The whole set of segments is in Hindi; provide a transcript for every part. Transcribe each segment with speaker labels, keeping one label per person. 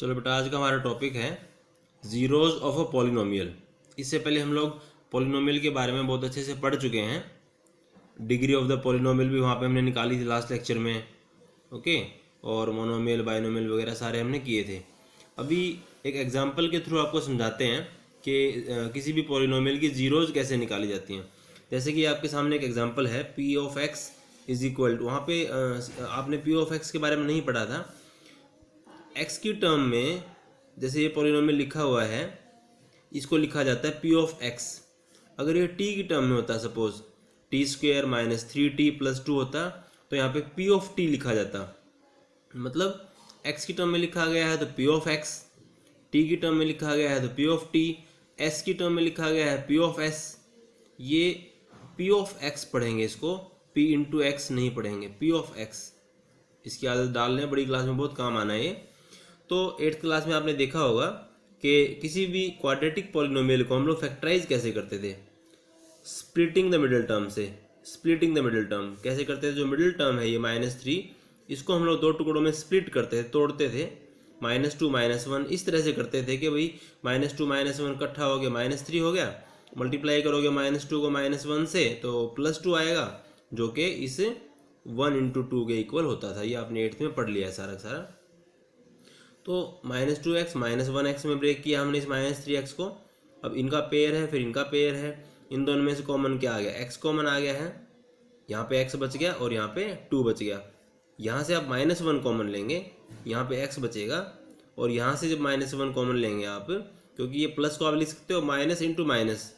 Speaker 1: चलो बेटा, आज का हमारा टॉपिक है जीरोज ऑफ अ पॉलिनोमियल। इससे पहले हम लोग पॉलिनोमियल के बारे में बहुत अच्छे से पढ़ चुके हैं। डिग्री ऑफ द पॉलिनोमियल भी वहाँ पे हमने निकाली थी लास्ट लेक्चर में, ओके। और मोनोमियल, बाइनोमियल वगैरह सारे हमने किए थे। अभी एक एग्जांपल के थ्रू आपको समझाते हैं कि किसी भी पॉलिनोमियल की जीरोज कैसे निकाली जाती हैं। जैसे कि आपके सामने एक एग्जांपल है, P of X is equal to, वहाँ पे आपने पी ऑफ एक्स के बारे में नहीं पढ़ा था। एक्स की टर्म में जैसे ये पॉलिनोमियल लिखा हुआ है, इसको लिखा जाता है पी ऑफ एक्स। अगर ये टी की टर्म में होता, suppose T square minus 3t + 2 होता, तो यहाँ पे पी ऑफ टी लिखा जाता। मतलब एक्स की टर्म में लिखा गया है तो पी ऑफ एक्स, टी की टर्म में लिखा गया है तो पी ऑफ टी, एस की टर्म में लिखा गया है पी ऑफ एस। ये पी ऑफ एक्स पढ़ेंगे, इसको पी इंटू एक्स नहीं पढ़ेंगे, पी ऑफ एक्स। इसकी आदत डाल लें, बड़ी क्लास में बहुत काम आना है ये। तो 8th क्लास में आपने देखा होगा कि किसी भी क्वाड्रेटिक पॉलिनोमियल को हम लोग फैक्टराइज कैसे करते थे, स्प्लिटिंग द मिडिल टर्म से। स्प्लिटिंग द मिडिल टर्म कैसे करते थे? जो मिडिल टर्म है ये -3, इसको हम लोग दो टुकड़ों में स्प्लिट करते थे, तोड़ते थे। -2 -1 इस तरह से करते थे कि भाई -2 -1 इकट्ठा हो गया -3 हो गया, मल्टीप्लाई करोगे -2 को -1 से तो +2 आएगा, जो कि इस 1 × 2 के इक्वल होता था। ये आपने 8th में पढ़ लिया है सारा सारा। तो -2x -1x में ब्रेक किया हमने इस -3x को। अब इनका पेयर है, फिर इनका पेयर है, इन दोनों में से कॉमन क्या आ गया? x कॉमन आ गया है, यहाँ पे x बच गया और यहाँ पे 2 बच गया। यहाँ से आप -1 कॉमन लेंगे, यहाँ पे x बचेगा, और यहाँ से जब -1 कॉमन लेंगे आप, क्योंकि ये प्लस को आप लिख सकते हो माइनस इंटू माइनस,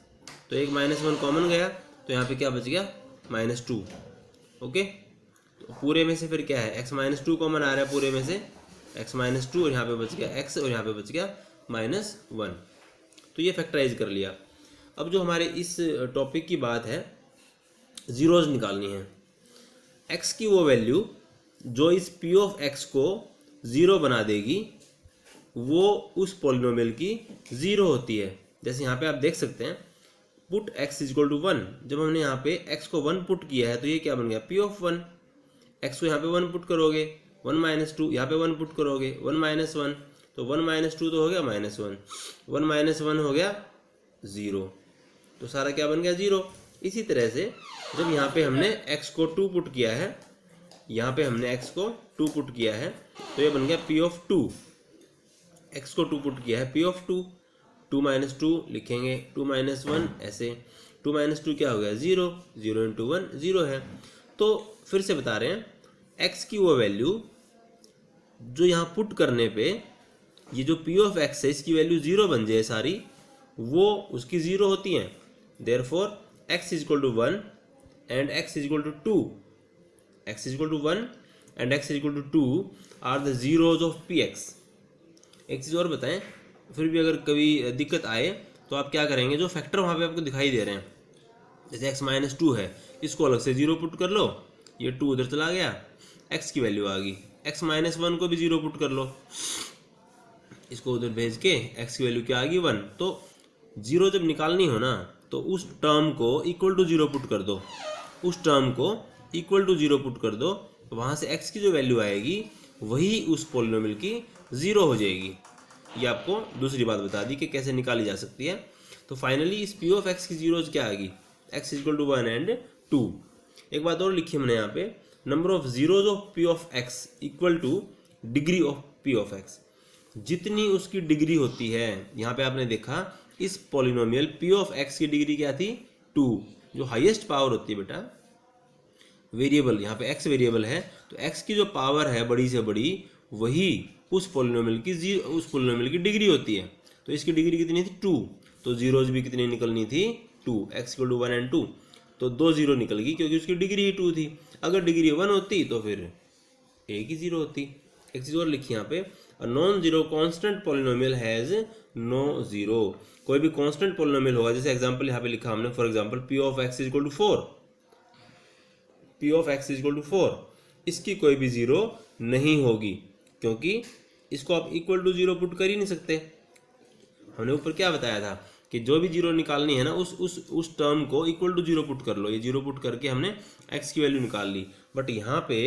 Speaker 1: तो एक -1 कॉमन गया तो यहाँ पे क्या बच गया? -2, ओके। तो पूरे में से फिर क्या है? x -2 कॉमन आ रहा है पूरे में से, x -2, और यहाँ पे बच गया x, और यहाँ पे बच गया -1। तो ये फैक्टराइज कर लिया। अब जो हमारे इस टॉपिक की बात है, जीरोज निकालनी है। x की वो वैल्यू जो इस p ऑफ x को ज़ीरो बना देगी, वो उस पॉलिनोमियल की ज़ीरो होती है। जैसे यहाँ पे आप देख सकते हैं, पुट x = 1। जब हमने यहाँ पे x को 1 पुट किया है तो ये क्या बन गया? p of 1। x को यहाँ पे 1 पुट करोगे, 1 - 2, यहाँ पे 1 पुट करोगे, 1 - 1, तो 1 - 2 तो हो गया -1, 1 - 1 हो गया 0, तो सारा क्या बन गया? 0। इसी तरह से जब यहाँ पे हमने x को 2 पुट किया है, यहाँ पे हमने x को 2 पुट किया है, तो ये बन गया p ऑफ 2। x को 2 पुट किया है p ऑफ 2, 2 - 2 लिखेंगे, 2 - 1 ऐसे, 2 - 2 क्या हो गया? 0, 0 × 1 0 है। तो फिर से बता रहे हैं, x की वो वैल्यू जो यहाँ पुट करने पे ये जो p ऑफ x है, इसकी वैल्यू 0 बन जाए सारी, वो उसकी 0 होती हैं। Therefore x = 1 and x = 2, x = 1 and x = 2 are the zeros of px। एक चीज़ और बताएं, फिर भी अगर कभी दिक्कत आए तो आप क्या करेंगे? जो फैक्टर वहाँ पे आपको दिखाई दे रहे हैं, जैसे x -2 है, इसको अलग से 0 पुट कर लो, ये 2 उधर चला गया, x की वैल्यू आ गई। x -1 को भी 0 पुट कर लो, इसको उधर भेज के x की वैल्यू क्या आ गई? 1। तो 0 जब निकालनी हो ना, तो उस टर्म को = 0 पुट कर दो, उस टर्म को = 0 पुट कर दो, तो वहाँ से x की जो वैल्यू आएगी वही उस पॉलिनोमियल की 0 हो जाएगी। ये आपको दूसरी बात बता दी कि कैसे निकाली जा सकती है। तो फाइनली इस p ऑफ x की जीरोज क्या आ गई? x = 1 and 2। एक बात और लिखी हमने यहाँ पे, number of zeros of p of x = degree of p of x। जितनी उसकी डिग्री होती है, यहाँ पे आपने देखा इस पॉलिनोमियल p ऑफ x की डिग्री क्या थी? 2। जो हाईएस्ट पावर होती है बेटा, वेरिएबल, यहाँ पे x वेरिएबल है, तो x की जो पावर है बड़ी से बड़ी, वही उस पॉलिनोमियल की डिग्री होती है। तो इसकी डिग्री कितनी थी? 2। तो जीरोज भी कितनी निकलनी थी? 2। x = 1 एंड 2, तो 2 0 निकल गई, क्योंकि उसकी डिग्री ही 2 थी। अगर डिग्री 1 होती तो फिर एक ही 0 होती। एक चीज़ और लिखी यहाँ पे, a non zero constant polynomial has no zero. कोई भी कॉन्स्टेंट पॉलिनोमियल होगा, जैसे एग्जांपल यहाँ पे लिखा हमने, for example p of x = 4, p of x = 4, इसकी कोई भी 0 नहीं होगी, क्योंकि इसको आप =0 पुट कर ही नहीं सकते। हमने ऊपर क्या बताया था कि जो भी 0 निकालनी है ना, उस टर्म को =0 पुट कर लो। ये 0 पुट करके हमने x की वैल्यू निकाल ली, बट यहाँ पे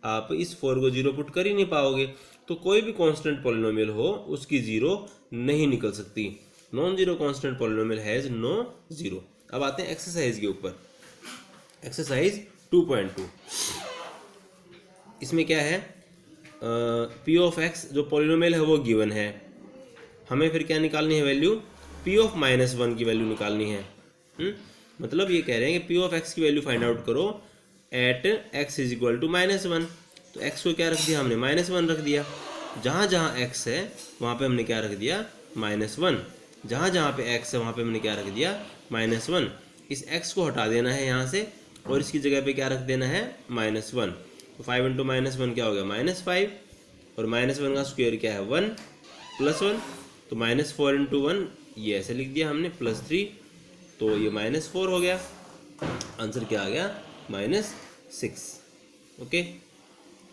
Speaker 1: आप इस 4 को 0 पुट कर ही नहीं पाओगे। तो कोई भी कांस्टेंट पॉलिनोमियल हो उसकी जीरो नहीं निकल सकती। Non zero constant polynomial has no zero. अब आते हैं एक्सरसाइज के ऊपर। एक्सरसाइज 2.2, इसमें क्या है, पी ऑफ एक्स जो पॉलिनोमियल है वो गिवन है, हमें फिर क्या निकालनी है वैल्यू, पी ऑफ -1 की वैल्यू निकालनी है। मतलब ये कह रहे हैं कि पी ऑफ एक्स की वैल्यू फाइंड आउट करो at X is equal to -1। तो एक्स को क्या रख दिया हमने, -1 रख दिया। जहाँ जहाँ एक्स है वहाँ पे हमने क्या रख दिया, -1। जहाँ जहाँ पे एक्स है वहाँ पे हमने क्या रख दिया, -1। इस एक्स को हटा देना है यहाँ से और इसकी जगह पे क्या रख देना है, -1। तो 5 × -1 क्या हो गया, -5, और -1 का स्क्वायर क्या है, 1 + 1, तो -4 × 1 ये ऐसे लिख दिया हमने, +3, तो ये -4 हो गया। आंसर क्या आ गया, -6। ओके,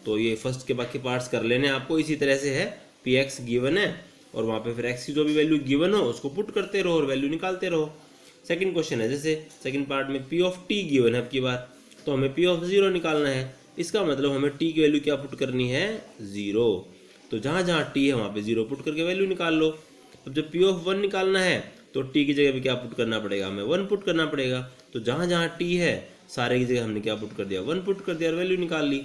Speaker 1: तो ये फर्स्ट के बाकी पार्ट्स कर लेने आपको। इसी तरह से है, पी एक्स गिवन है और वहाँ पे फिर एक्स की जो भी वैल्यू गिवन हो उसको पुट करते रहो और वैल्यू निकालते रहो। सेकंड क्वेश्चन है, जैसे सेकंड पार्ट में पी ऑफ टी गिवन है अब की बार, तो हमें पी ऑफ 0 निकालना है। इसका मतलब हमें टी की वैल्यू क्या पुट करनी है, 0। तो जहाँ जहाँ टी है वहाँ पे 0 पुट करके वैल्यू निकाल लो। अब जब पी ऑफ 1 निकालना है तो टी की जगह पे क्या पुट करना पड़ेगा, हमें 1 पुट करना पड़ेगा। तो जहाँ जहाँ टी है सारे की जगह हमने क्या पुट कर दिया, 1 पुट कर दिया और वैल्यू निकाल ली।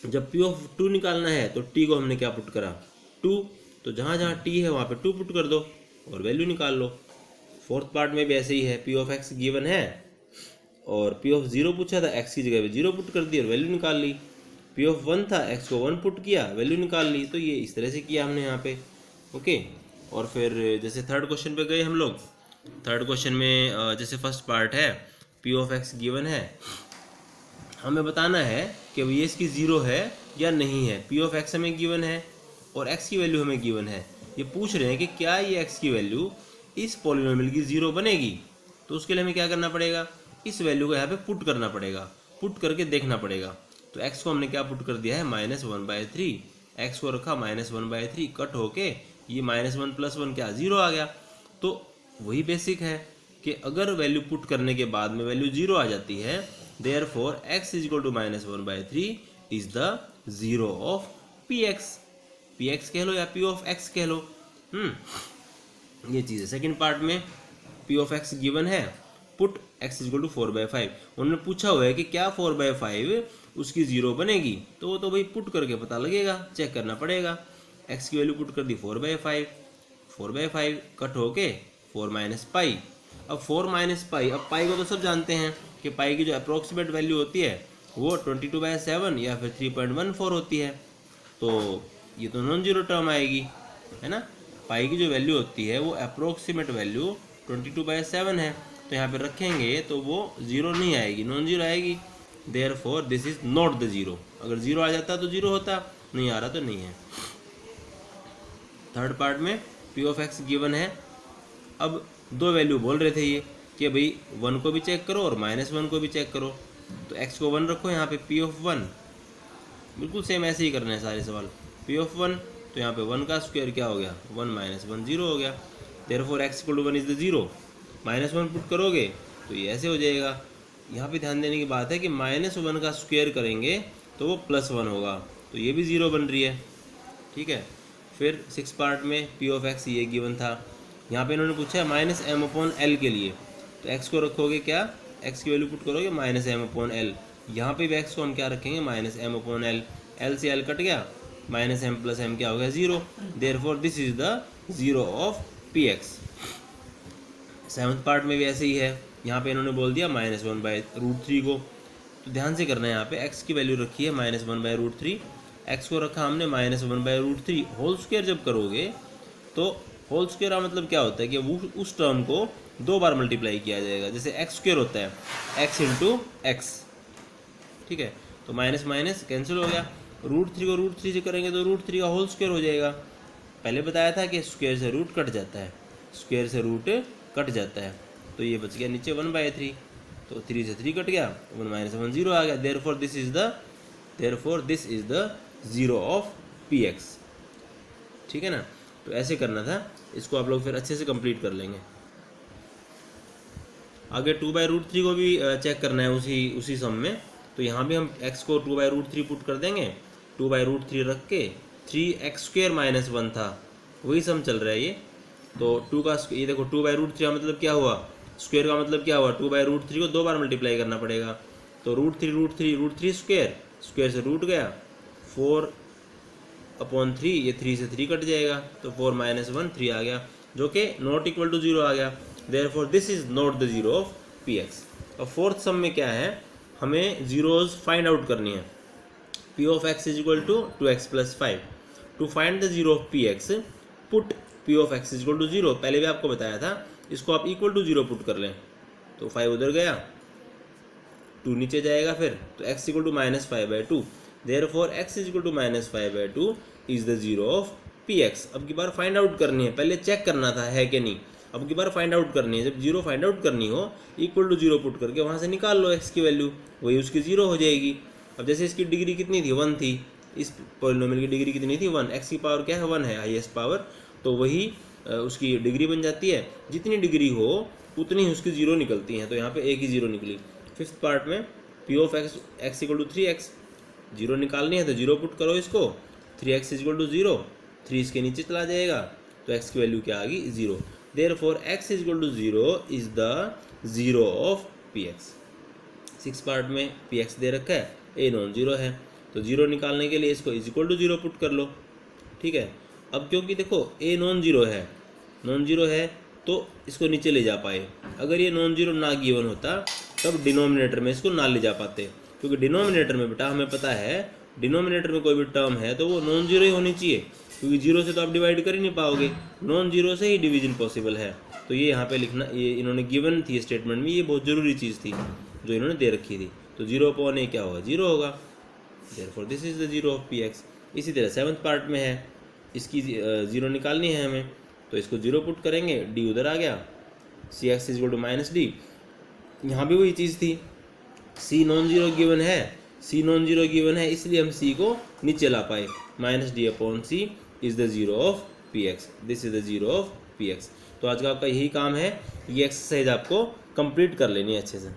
Speaker 1: जब पी ऑफ 2 निकालना है तो टी को हमने क्या पुट करा, 2। तो जहाँ जहाँ टी है वहाँ पे 2 पुट कर दो और वैल्यू निकाल लो। फोर्थ पार्ट में भी ऐसे ही है, पी ऑफ एक्स गिवन है और पी ऑफ 0 पूछा था, एक्स की जगह पे 0 पुट कर दी और वैल्यू निकाल ली। पी ऑफ 1 था, एक्स को 1 पुट किया, वैल्यू निकाल ली। तो ये इस तरह से किया हमने यहाँ पे। ओके, और फिर जैसे थर्ड क्वेश्चन पे गए हम लोग। थर्ड क्वेश्चन में जैसे फर्स्ट पार्ट है, पी ऑफ एक्स गिवन है, हमें बताना है कि ये इसकी 0 है या नहीं है। पी ऑफ एक्स हमें गिवन है और एक्स की वैल्यू हमें गिवन है। ये पूछ रहे हैं कि क्या ये एक्स की वैल्यू इस पॉलिनोमियल की 0 बनेगी। तो उसके लिए हमें क्या करना पड़ेगा, इस वैल्यू को यहाँ पे पुट करना पड़ेगा, पुट करके देखना पड़ेगा। तो एक्स को हमने क्या पुट कर दिया है, -1/3। एक्स को रखा -1/3, कट होके ये -1 + 1 क्या 0 आ गया। तो वही बेसिक है कि अगर वैल्यू पुट करने के बाद में वैल्यू 0 आ जाती है, therefore x is equal to -1/3 is the 0 of px। px कह लो या p ऑफ x कह लो। ये चीज़ है। सेकंड पार्ट में p ऑफ x गिवन है, put x is equal to 4/5। उन्होंने पूछा हुआ है कि क्या 4/5 उसकी 0 बनेगी, तो वो तो भाई पुट करके पता लगेगा, चेक करना पड़ेगा। x की वैल्यू पुट कर दी 4/5, 4/5 कट होके 4 - पाई। अब 4 - पाई, अब पाई को तो सब जानते हैं कि पाई की जो अप्रोक्सीमेट वैल्यू होती है वो 22/7 या फिर 3.14 होती है। तो ये तो नॉन जीरो टर्म आएगी, है ना। पाई की जो वैल्यू होती है वो अप्रोक्सीमेट वैल्यू 22/7 है। तो यहाँ पे रखेंगे तो वो 0 नहीं आएगी, नॉन जीरो आएगी। Therefore this is not the 0। अगर 0 आ जाता तो 0 होता, नहीं आ रहा तो नहीं है। थर्ड पार्ट में पी ऑफ एक्स गिवन है। अब दो वैल्यू बोल रहे थे ये कि भाई 1 को भी चेक करो और -1 को भी चेक करो। तो x को 1 रखो, यहाँ पे पी ऑफ 1 बिल्कुल सेम ऐसे ही करना है सारे सवाल। पी ऑफ 1, तो यहाँ पे 1 का स्क्वायर क्या हो गया, 1 - 1 0 हो गया। Therefore x equal to 1 is the 0। -1 put करोगे तो ये ऐसे हो जाएगा। यहाँ पे ध्यान देने की बात है कि -1 का स्क्वायर करेंगे तो वो +1 होगा, तो ये भी 0 बन रही है। ठीक है। फिर 6 पार्ट में पी ऑफ एक्स ये गिवन था। यहाँ पे इन्होंने पूछा है -m/l के लिए, तो x को रखोगे क्या, x की वैल्यू पुट करोगे -m/l। यहाँ पे भी x को हम क्या रखेंगे, -m/l। l से l कट गया, -m + m क्या हो गया, 0। Therefore this is the 0 of px। Seventh part में भी ऐसे ही है। यहाँ पे इन्होंने बोल दिया -1/√3 को, तो ध्यान से करना है। यहाँ पे x की वैल्यू रखी है -1/√3, x को रखा हमने -1/√3। होल स्क्वायर जब करोगे तो होल स्क्वायर का मतलब क्या होता है कि वो उस टर्म को 2 बार मल्टीप्लाई किया जाएगा। जैसे एक्स स्क्वायर होता है x × x, ठीक है। तो माइनस माइनस कैंसिल हो गया। √3 को √3 से करेंगे तो √3 का होल स्क्वायर हो जाएगा। पहले बताया था कि स्क्वायर से रूट कट जाता है, स्क्वायर से रूट कट जाता है, तो ये बच गया नीचे 1/3। तो 3 से 3 कट गया, 1 - 1 0 आ गया। Therefore this is the 0 of px। ठीक है ना। तो ऐसे करना था, इसको आप लोग फिर अच्छे से कंप्लीट कर लेंगे। आगे 2/√3 को भी चेक करना है उसी सम में। तो यहाँ भी हम x को 2/√3 पुट कर देंगे। 2/√3 रख के 3x² माइनस 1 था, वही सम चल रहा है ये। तो 2 का ये देखो 2/√3 का मतलब क्या हुआ, स्क्वायर का मतलब क्या हुआ, 2/√3 को 2 बार मल्टीप्लाई करना पड़ेगा। तो √3 स्क्वायर से रूट गया, 4/3, ये 3 से 3 कट जाएगा, तो 4 - 1 3 आ गया, जो कि नॉट इक्वल टू 0 आ गया। Therefore this is not the zero of Px। अब फोर्थ सम में क्या है, हमें जीरोज फाइंड आउट करनी है। P of x is equal to 2x plus 5। To find the zero of Px, put P of x is equal to 0, पहले भी आपको बताया था, इसको आप इक्वल टू 0 पुट कर लें, तो 5 उधर गया, 2 नीचे जाएगा फिर, तो x equal to -5/2। Therefore x is equal to -5/2 is the zero of Px। अब की बार फाइंड आउट करनी है, पहले चेक करना था है कि नहीं, अब की बार फाइंड आउट करनी है। जब जीरो फाइंड आउट करनी हो, इक्वल टू 0 पुट करके वहाँ से निकाल लो x की वैल्यू, वही उसकी 0 हो जाएगी। अब जैसे इसकी डिग्री कितनी थी, 1 थी, इस पॉलिनोमियल की डिग्री कितनी थी, 1, x की पावर क्या है, 1 है, हाईएस्ट पावर, तो वही उसकी डिग्री बन जाती है। जितनी डिग्री हो उतनी ही उसकी 0 निकलती हैं, तो यहाँ पे एक ही 0 निकली। फिफ्थ पार्ट में P of x equal to 3x, 0 निकालनी है तो 0 पुट करो इसको, 3x इक्वल टू 0, 3 इसके नीचे चला जाएगा, तो x की वैल्यू क्या आ गई, 0। Therefore x equal to 0 is the zero of Px। Six part में Px दे रखा है, a नॉन जीरो है, तो 0 निकालने के लिए इसको इज इक्वल टू 0 पुट कर लो, ठीक है। अब क्योंकि देखो a नॉन जीरो है तो इसको नीचे ले जा पाए। अगर ये नॉन जीरो ना गिवन होता तब डिनोमिनेटर में इसको ना ले जा पाते, क्योंकि डिनोमिनेटर में बेटा हमें पता है, डिनोमिनेटर में कोई भी टर्म है तो वो नॉन जीरो ही होनी चाहिए, क्योंकि 0 से तो आप डिवाइड कर ही नहीं पाओगे, नॉन जीरो से ही डिवीजन पॉसिबल है। तो ये यहाँ पे लिखना, ये इन्होंने गिवन थी स्टेटमेंट में, ये बहुत ज़रूरी चीज़ थी जो इन्होंने दे रखी थी। तो 0/a क्या होगा, 0 होगा। Therefore this is the zero of Px। इसी तरह सेवन्थ पार्ट में है, इसकी 0 निकालनी है हमें, तो इसको 0 पुट करेंगे, d उधर आ गया, Cx is equal to -d। यहाँ भी वही चीज़ थी, c नॉन जीरो गिवन है, इसलिए हम c को नीचे ला पाए, -d/c is the zero of Px। This is the zero of Px। तो आज का आपका यही काम है, ये एक्सरसाइज आपको कंप्लीट कर लेनी है अच्छे से।